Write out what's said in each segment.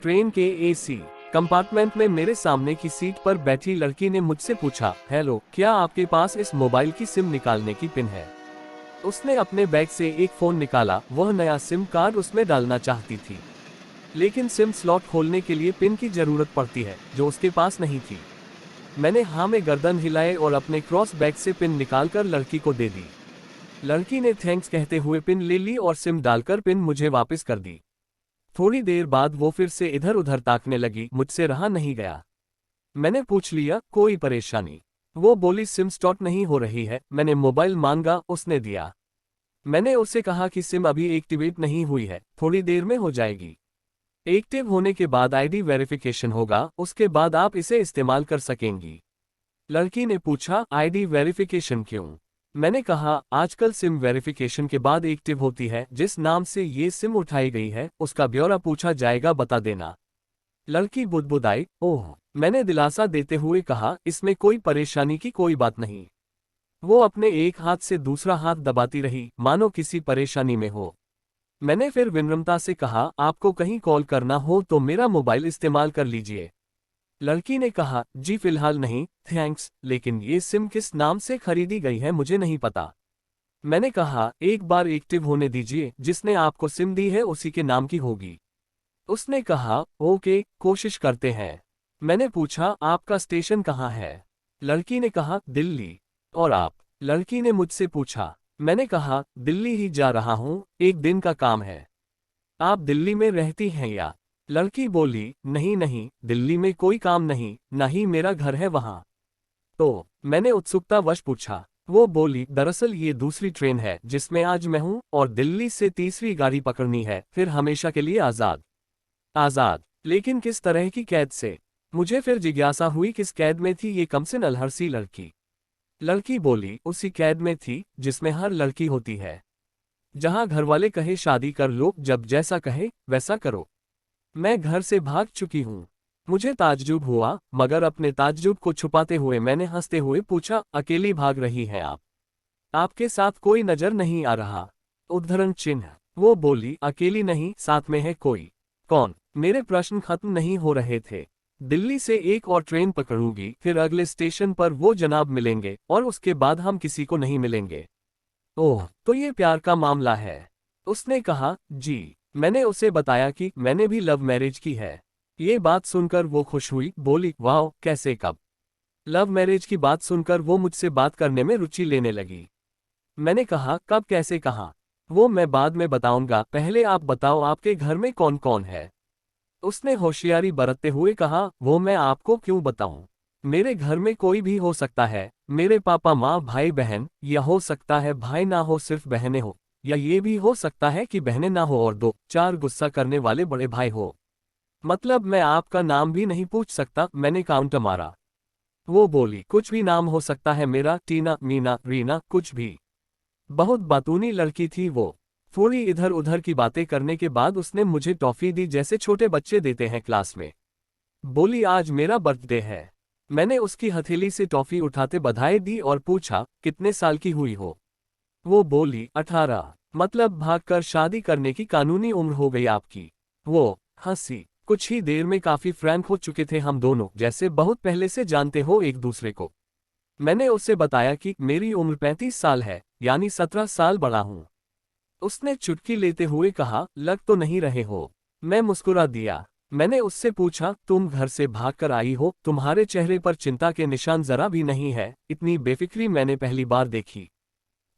Train के AC compartment में मेरे सामने की सीट पर बैठी लड़की ने मुझसे पूछा, हेलो, क्या आपके पास इस मोबाइल की सिम निकालने की पिन है? उसने अपने बैग से एक फोन निकाला। वह नया सिम कार्ड उसमें डालना चाहती थी, लेकिन सिम स्लॉट खोलने के लिए पिन की जरूरत पड़ती है, जो उसके पास नहीं थी। मैंने हाँ में गर्दन हिलाए और अपने क्रॉस बैग से पिन निकालकर लड़की को दे दी। लड़की ने थैंक्स कहते हुए पिन ले ली और सिम डालकर पिन मुझे वापस कर दी। थोड़ी देर बाद वो फिर से इधर उधर ताकने लगी। मुझसे रहा नहीं गया। मैंने पूछ लिया, कोई परेशानी? वो बोली, सिम स्लॉट नहीं हो रही है। मैंने मोबाइल मांगा, उसने दिया। मैंने उससे कहा कि सिम अभी एक्टिवेट नहीं हुई है, थोड़ी देर में हो जाएगी। एक्टिव होने के बाद आईडी वेरिफिकेशन होगा, उसके बाद आप इसे इस्तेमाल कर सकेंगी। लड़की ने पूछा, आईडी वेरिफिकेशन क्यों? मैंने कहा, आजकल सिम वेरिफिकेशन के बाद एक्टिव होती है। जिस नाम से ये सिम उठाई गई है उसका ब्यौरा पूछा जाएगा, बता देना। लड़की बुदबुदाई, ओह। मैंने दिलासा देते हुए कहा, इसमें कोई परेशानी की कोई बात नहीं। वो अपने एक हाथ से दूसरा हाथ दबाती रही, मानो किसी परेशानी में हो। मैंने फिर विनम्रता से कहा, आपको कहीं कॉल करना हो तो मेरा मोबाइल इस्तेमाल कर लीजिए। लड़की ने कहा, जी फिलहाल नहीं, थैंक्स, लेकिन ये सिम किस नाम से खरीदी गई है मुझे नहीं पता। मैंने कहा, एक बार एक्टिव होने दीजिए, जिसने आपको सिम दी है उसी के नाम की होगी। उसने कहा, ओके, कोशिश करते हैं। मैंने पूछा, आपका स्टेशन कहाँ है? लड़की ने कहा, दिल्ली। और आप? लड़की ने मुझसे पूछा। मैंने कहा, दिल्ली ही जा रहा हूँ, एक दिन का काम है। आप दिल्ली में रहती हैं या? लड़की बोली, नहीं नहीं, दिल्ली में कोई काम नहीं, ना ही मेरा घर है वहाँ। तो मैंने उत्सुकतावश पूछा। वो बोली, दरअसल ये दूसरी ट्रेन है जिसमें आज मैं हूँ, और दिल्ली से तीसरी गाड़ी पकड़नी है, फिर हमेशा के लिए आज़ाद। आज़ाद? लेकिन किस तरह की कैद से? मुझे फिर जिज्ञासा हुई, किस कैद में थी ये कमसिन अलहर सी लड़की? लड़की बोली, उसी कैद में थी जिसमें हर लड़की होती है, जहां घरवाले कहे शादी कर लो, जब जैसा कहे वैसा करो। मैं घर से भाग चुकी हूँ। मुझे ताज्जुब हुआ, मगर अपने ताज्जुब को छुपाते हुए मैंने हंसते हुए पूछा, अकेली भाग रही हैं आप? आपके साथ कोई नजर नहीं आ रहा? उद्धरण चिन्ह। वो बोली, अकेली नहीं, साथ में है कोई। कौन? मेरे प्रश्न खत्म नहीं हो रहे थे। दिल्ली से एक और ट्रेन पकड़ूंगी, फिर अगले स्टेशन पर वो जनाब मिलेंगे, और उसके बाद हम किसी को नहीं मिलेंगे। ओह, तो ये प्यार का मामला है? उसने कहा, जी। मैंने उसे बताया कि मैंने भी लव मैरिज की है। ये बात सुनकर वो खुश हुई, बोली, वाह, कैसे, कब? लव मैरिज की बात सुनकर वो मुझसे बात करने में रुचि लेने लगी। मैंने कहा, कब, कैसे, कहाँ? वो मैं बाद में बताऊंगा, पहले आप बताओ आपके घर में कौन कौन है? उसने होशियारी बरतते हुए कहा, वो मैं आपको क्यों बताऊं? मेरे घर में कोई भी हो सकता है, मेरे पापा माँ भाई बहन, या हो सकता है भाई ना हो सिर्फ बहनें हो, या ये भी हो सकता है कि बहनें ना हो और दो चार गुस्सा करने वाले बड़े भाई हो। मतलब मैं आपका नाम भी नहीं पूछ सकता? मैंने काउंटर मारा। वो बोली, कुछ भी नाम हो सकता है मेरा, टीना, मीना, रीना, कुछ भी। बहुत बातूनी लड़की थी वो। थोड़ी इधर उधर की बातें करने के बाद उसने मुझे टॉफी दी, जैसे छोटे बच्चे देते हैं क्लास में। बोली, आज मेरा बर्थडे है। मैंने उसकी हथेली से टॉफी उठाते बधाई दी और पूछा, कितने साल की हुई हो? वो बोली, 18। मतलब भागकर शादी करने की कानूनी उम्र हो गई आपकी? वो हंसी। कुछ ही देर में काफी फ्रैंक हो चुके थे हम दोनों, जैसे बहुत पहले से जानते हो एक दूसरे को। मैंने उससे बताया कि मेरी उम्र 35 साल है, यानी 17 साल बड़ा हूँ। उसने चुटकी लेते हुए कहा, लग तो नहीं रहे हो। मैं मुस्कुरा दिया। मैंने उससे पूछा, तुम घर से भागकर आई हो, तुम्हारे चेहरे पर चिंता के निशान जरा भी नहीं है, इतनी बेफिक्री मैंने पहली बार देखी।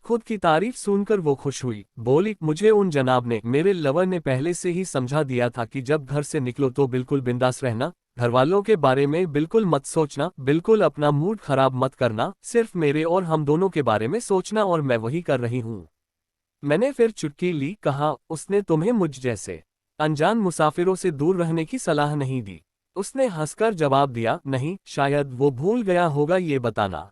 खुद की तारीफ सुनकर वो खुश हुई, बोली, मुझे उन जनाब ने, मेरे लवर ने पहले से ही समझा दिया था कि जब घर से निकलो तो बिल्कुल बिंदास रहना, घरवालों के बारे में बिल्कुल मत सोचना, बिल्कुल अपना मूड खराब मत करना, सिर्फ मेरे और हम दोनों के बारे में सोचना, और मैं वही कर रही हूँ। मैंने फिर चुटकी ली। कहा, उसने तुम्हें मुझ जैसे अनजान मुसाफिरों से दूर रहने की सलाह नहीं दी? उसने हंसकर जवाब दिया, नहीं, शायद वो भूल गया होगा ये बताना।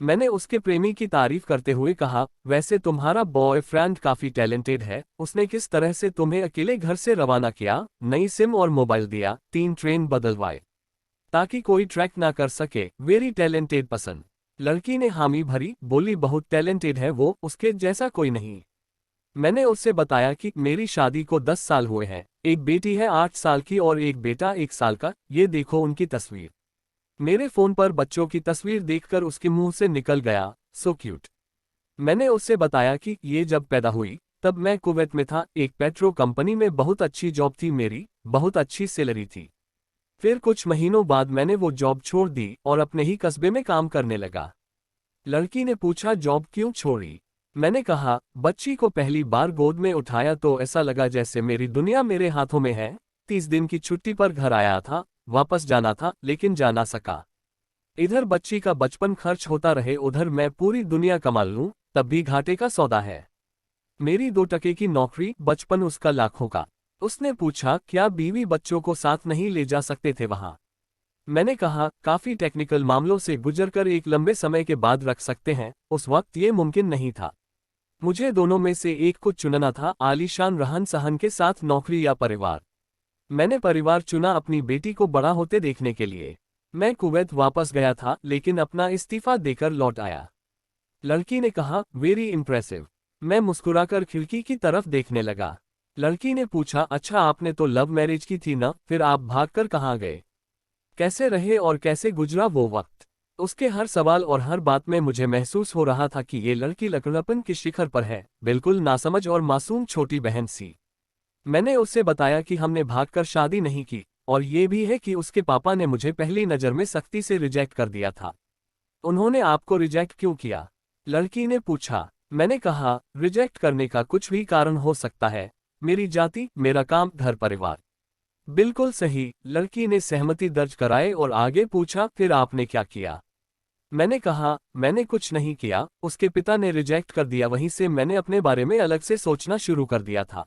मैंने उसके प्रेमी की तारीफ करते हुए कहा, वैसे तुम्हारा बॉयफ्रेंड काफी टैलेंटेड है, उसने किस तरह से तुम्हें अकेले घर से रवाना किया, नई सिम और मोबाइल दिया, 3 ट्रेन बदलवाए ताकि कोई ट्रैक ना कर सके, वेरी टैलेंटेड पसंद। लड़की ने हामी भरी, बोली, बहुत टैलेंटेड है वो, उसके जैसा कोई नहीं। मैंने उससे बताया कि मेरी शादी को 10 साल हुए हैं, एक बेटी है 8 साल की और एक बेटा 1 साल का, ये देखो उनकी तस्वीर। मेरे फोन पर बच्चों की तस्वीर देखकर उसके मुंह से निकल गया, सो क्यूट। मैंने उससे बताया कि ये जब पैदा हुई तब मैं कुवैत में था, एक पेट्रो कंपनी में बहुत अच्छी जॉब थी मेरी, बहुत अच्छी सैलरी थी। फिर कुछ महीनों बाद मैंने वो जॉब छोड़ दी और अपने ही कस्बे में काम करने लगा। लड़की ने पूछा, जॉब क्यों छोड़ी? मैंने कहा, बच्ची को पहली बार गोद में उठाया तो ऐसा लगा जैसे मेरी दुनिया मेरे हाथों में है। 30 दिन की छुट्टी पर घर आया था, वापस जाना था लेकिन जा ना सका। इधर बच्ची का बचपन खर्च होता रहे, उधर मैं पूरी दुनिया कमा लूं तब भी घाटे का सौदा है। मेरी 2 टके की नौकरी, बचपन उसका लाखों का। उसने पूछा, क्या बीवी बच्चों को साथ नहीं ले जा सकते थे वहां? मैंने कहा, काफी टेक्निकल मामलों से गुजरकर एक लंबे समय के बाद रख सकते हैं, उस वक्त ये मुमकिन नहीं था। मुझे दोनों में से एक को चुनना था, आलीशान रहन सहन के साथ नौकरी या परिवार। मैंने परिवार चुना, अपनी बेटी को बड़ा होते देखने के लिए। मैं कुवैत वापस गया था लेकिन अपना इस्तीफा देकर लौट आया। लड़की ने कहा, वेरी इंप्रेसिव। मैं मुस्कुराकर खिड़की की तरफ देखने लगा। लड़की ने पूछा, अच्छा आपने तो लव मैरिज की थी ना, फिर आप भागकर कहाँ गए? कैसे रहे और कैसे गुजरा वो वक्त? उसके हर सवाल और हर बात में मुझे महसूस हो रहा था कि ये लड़की लड़कड़ापन के शिखर पर है, बिल्कुल नासमझ और मासूम छोटी बहन सी। मैंने उससे बताया कि हमने भागकर शादी नहीं की, और ये भी है कि उसके पापा ने मुझे पहली नज़र में सख्ती से रिजेक्ट कर दिया था। उन्होंने आपको रिजेक्ट क्यों किया? लड़की ने पूछा। मैंने कहा, रिजेक्ट करने का कुछ भी कारण हो सकता है, मेरी जाति, मेरा काम, घर परिवार। बिल्कुल सही, लड़की ने सहमति दर्ज कराए और आगे पूछा, फिर आपने क्या किया? मैंने कहा, मैंने कुछ नहीं किया, उसके पिता ने रिजेक्ट कर दिया, वहीं से मैंने अपने बारे में अलग से सोचना शुरू कर दिया था।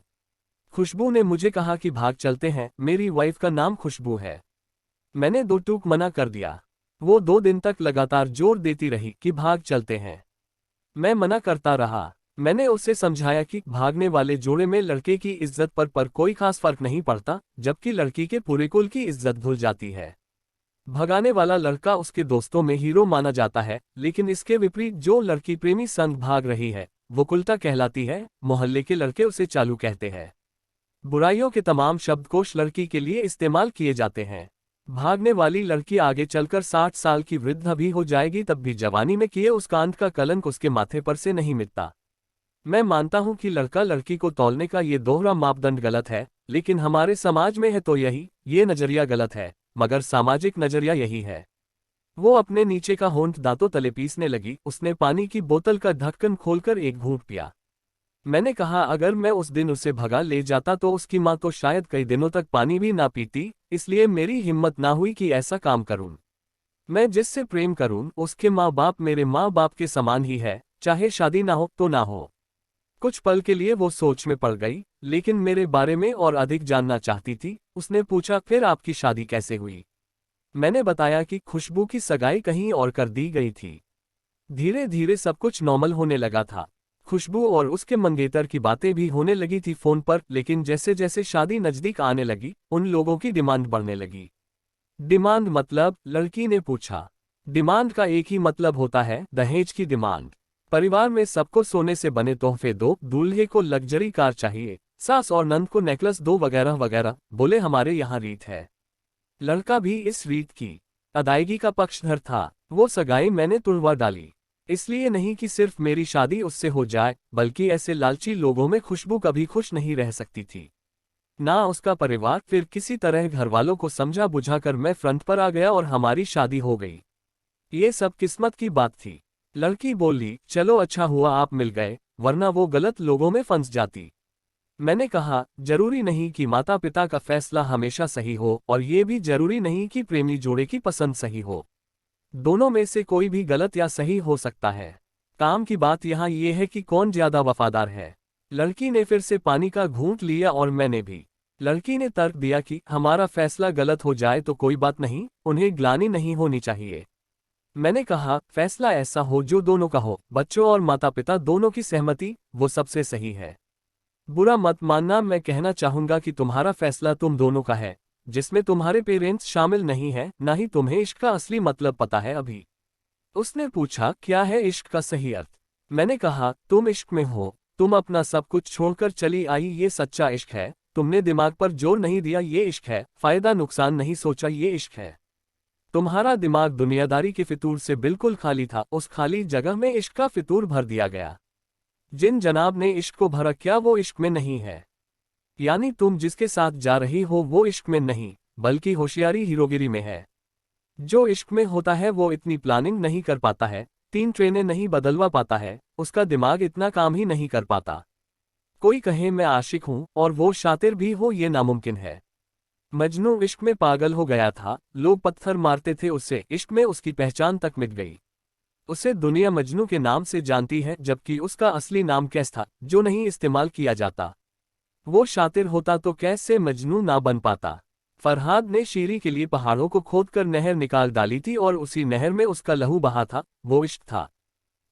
खुशबू ने मुझे कहा कि भाग चलते हैं, मेरी वाइफ का नाम खुशबू है। मैंने दो टूक मना कर दिया। वो 2 दिन तक लगातार जोर देती रही कि भाग चलते हैं। मैं मना करता रहा। मैंने उसे समझाया कि भागने वाले जोड़े में लड़के की इज्जत पर कोई खास फर्क नहीं पड़ता, जबकि लड़की के पूरे कुल की इज्जत धुल जाती है। भगाने वाला लड़का उसके दोस्तों में हीरो माना जाता है, लेकिन इसके विपरीत जो लड़की प्रेमी संग भाग रही है वो कुलटा कहलाती है, मोहल्ले के लड़के उसे चालू कहते हैं। बुराइयों के तमाम शब्दकोश लड़की के लिए इस्तेमाल किए जाते हैं। भागने वाली लड़की आगे चलकर 60 साल की वृद्ध भी हो जाएगी तब भी जवानी में किए उस कांड का कलंक उसके माथे पर से नहीं मिटता। मैं मानता हूं कि लड़का लड़की को तौलने का ये दोहरा मापदंड गलत है, लेकिन हमारे समाज में है तो ये नजरिया गलत है, मगर सामाजिक नजरिया यही है। वो अपने नीचे का होंठ दांतों तले पीसने लगी। उसने पानी की बोतल का ढक्कन खोलकर एक घूंट पिया। मैंने कहा, अगर मैं उस दिन उसे भगा ले जाता तो उसकी माँ तो शायद कई दिनों तक पानी भी ना पीती, इसलिए मेरी हिम्मत ना हुई कि ऐसा काम करूं। मैं जिससे प्रेम करूं उसके माँ बाप मेरे माँ बाप के समान ही है, चाहे शादी ना हो तो ना हो। कुछ पल के लिए वो सोच में पड़ गई, लेकिन मेरे बारे में और अधिक जानना चाहती थी। उसने पूछा, फिर आपकी शादी कैसे हुई? मैंने बताया कि खुशबू की सगाई कहीं और कर दी गई थी। धीरे धीरे सब कुछ नॉर्मल होने लगा था। खुशबू और उसके मंगेतर की बातें भी होने लगी थी फोन पर, लेकिन जैसे जैसे शादी नजदीक आने लगी उन लोगों की डिमांड बढ़ने लगी। डिमांड मतलब? लड़की ने पूछा। डिमांड का एक ही मतलब होता है, दहेज की डिमांड। परिवार में सबको सोने से बने तोहफे दो, दूल्हे को लग्जरी कार चाहिए, सास और नंद को नेकलेस दो, वगैरह वगैरह। बोले, हमारे यहाँ रीत है। लड़का भी इस रीत की अदायगी का पक्षधर था। वो सगाई मैंने तुड़वा डाली, इसलिए नहीं कि सिर्फ मेरी शादी उससे हो जाए, बल्कि ऐसे लालची लोगों में खुशबू कभी खुश नहीं रह सकती थी, ना उसका परिवार। फिर किसी तरह घर वालों को समझा बुझाकर मैं फ्रंट पर आ गया और हमारी शादी हो गई। ये सब किस्मत की बात थी। लड़की बोली, चलो अच्छा हुआ आप मिल गए, वरना वो गलत लोगों में फंस जाती। मैंने कहा, जरूरी नहीं कि माता पिता का फैसला हमेशा सही हो, और ये भी जरूरी नहीं कि प्रेमी जोड़े की पसंद सही हो। दोनों में से कोई भी गलत या सही हो सकता है। काम की बात यहाँ ये है कि कौन ज्यादा वफादार है। लड़की ने फिर से पानी का घूंट लिया और मैंने भी। लड़की ने तर्क दिया कि हमारा फैसला गलत हो जाए तो कोई बात नहीं, उन्हें ग्लानि नहीं होनी चाहिए। मैंने कहा, फैसला ऐसा हो जो दोनों का हो, बच्चों और माता पिता दोनों की सहमति, वो सबसे सही है। बुरा मत मानना, मैं कहना चाहूंगा कि तुम्हारा फैसला तुम दोनों का है, जिसमें तुम्हारे पेरेंट्स शामिल नहीं है, ना ही तुम्हें इश्क का असली मतलब पता है अभी। उसने पूछा, क्या है इश्क का सही अर्थ? मैंने कहा, तुम इश्क में हो, तुम अपना सब कुछ छोड़कर चली आई, ये सच्चा इश्क है। तुमने दिमाग पर जोर नहीं दिया, ये इश्क है। फायदा नुकसान नहीं सोचा, ये इश्क है। तुम्हारा दिमाग दुनियादारी के फितूर से बिल्कुल खाली था, उस खाली जगह में इश्क का फितूर भर दिया गया। जिन जनाब ने इश्क को भरा, क्या वो इश्क में नहीं है? यानी तुम जिसके साथ जा रही हो वो इश्क में नहीं, बल्कि होशियारी हीरोगिरी में है। जो इश्क में होता है वो इतनी प्लानिंग नहीं कर पाता है, 3 ट्रेनें नहीं बदलवा पाता है, उसका दिमाग इतना काम ही नहीं कर पाता। कोई कहे मैं आशिक हूं और वो शातिर भी हो, ये नामुमकिन है। मजनू इश्क में पागल हो गया था, लोग पत्थर मारते थे उससे, इश्क में उसकी पहचान तक मिट गई। उसे दुनिया मजनू के नाम से जानती है, जबकि उसका असली नाम कैस था, जो नहीं इस्तेमाल किया जाता। वो शातिर होता तो कैसे मजनू ना बन पाता। फरहाद ने शीरी के लिए पहाड़ों को खोदकर नहर निकाल डाली थी और उसी नहर में उसका लहू बहा था, वो इश्क था।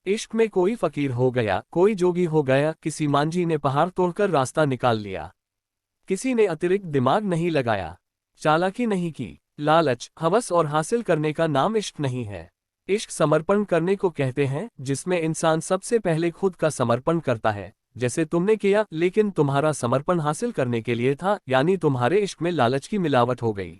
इश्क में कोई फकीर हो गया, कोई जोगी हो गया, किसी मांझी ने पहाड़ तोड़कर रास्ता निकाल लिया। किसी ने अतिरिक्त दिमाग नहीं लगाया, चालाकी नहीं की। लालच, हवस और हासिल करने का नाम इश्क नहीं है। इश्क समर्पण करने को कहते हैं, जिसमें इंसान सबसे पहले खुद का समर्पण करता है, जैसे तुमने किया, लेकिन तुम्हारा समर्पण हासिल करने के लिए था, यानी तुम्हारे इश्क में लालच की मिलावट हो गई।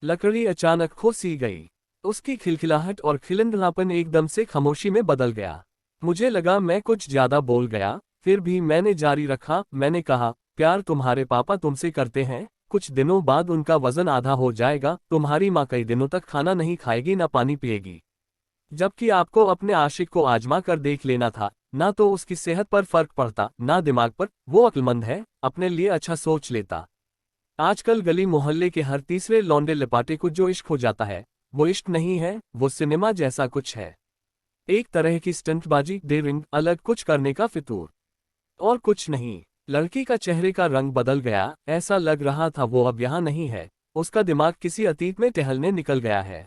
लकड़ी अचानक खो सी गई। उसकी खिलखिलाहट और खिलंदलापन एकदम से खामोशी में बदल गया। मुझे लगा मैं कुछ ज्यादा बोल गया, फिर भी मैंने जारी रखा। मैंने कहा, प्यार तुम्हारे पापा तुमसे करते हैं, कुछ दिनों बाद उनका वजन आधा हो जाएगा, तुम्हारी माँ कई दिनों तक खाना नहीं खाएगी ना पानी पिएगी। जबकि आपको अपने आशिक को आजमा कर देख लेना था, ना तो उसकी सेहत पर फर्क पड़ता, ना दिमाग पर। वो अक्लमंद है, अपने लिए अच्छा सोच लेता। आजकल गली मोहल्ले के हर तीसरे लौंडे लपाटे को जो इश्क हो जाता है, वो इश्क नहीं है, वो सिनेमा जैसा कुछ है। एक तरह की स्टंटबाजी, डेयरिंग, अलग कुछ करने का फितूर, और कुछ नहीं। लड़की का चेहरे का रंग बदल गया, ऐसा लग रहा था वो अब यहाँ नहीं है, उसका दिमाग किसी अतीत में टहलने निकल गया है।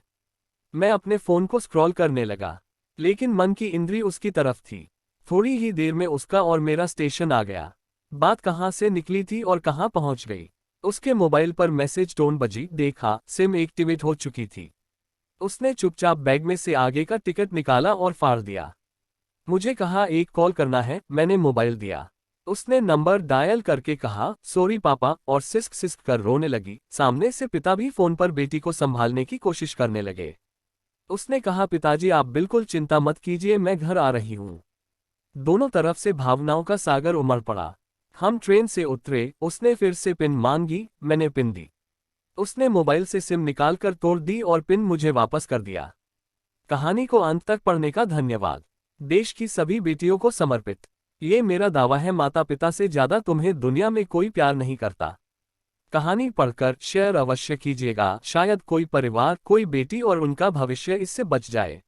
मैं अपने फोन को स्क्रॉल करने लगा, लेकिन मन की इंद्री उसकी तरफ थी। थोड़ी ही देर में उसका और मेरा स्टेशन आ गया। बात कहाँ से निकली थी और कहाँ पहुंच गई। उसके मोबाइल पर मैसेज टोन बजी, देखा, सिम एक्टिवेट हो चुकी थी। उसने चुपचाप बैग में से आगे का टिकट निकाला और फाड़ दिया। मुझे कहा एक कॉल करना है, मैंने मोबाइल दिया। उसने नंबर डायल करके कहा, सॉरी पापा, और सिस्क सिस्क कर रोने लगी। सामने से पिता भी फोन पर बेटी को संभालने की कोशिश करने लगे। उसने कहा, पिताजी आप बिल्कुल चिंता मत कीजिए, मैं घर आ रही हूँ। दोनों तरफ से भावनाओं का सागर उमड़ पड़ा। हम ट्रेन से उतरे, उसने फिर से पिन मांगी, मैंने पिन दी। उसने मोबाइल से सिम निकालकर तोड़ दी और पिन मुझे वापस कर दिया। कहानी को अंत तक पढ़ने का धन्यवाद। देश की सभी बेटियों को समर्पित। ये मेरा दावा है, माता पिता से ज्यादा तुम्हें दुनिया में कोई प्यार नहीं करता। कहानी पढ़कर शेयर अवश्य कीजिएगा, शायद कोई परिवार, कोई बेटी और उनका भविष्य इससे बच जाए।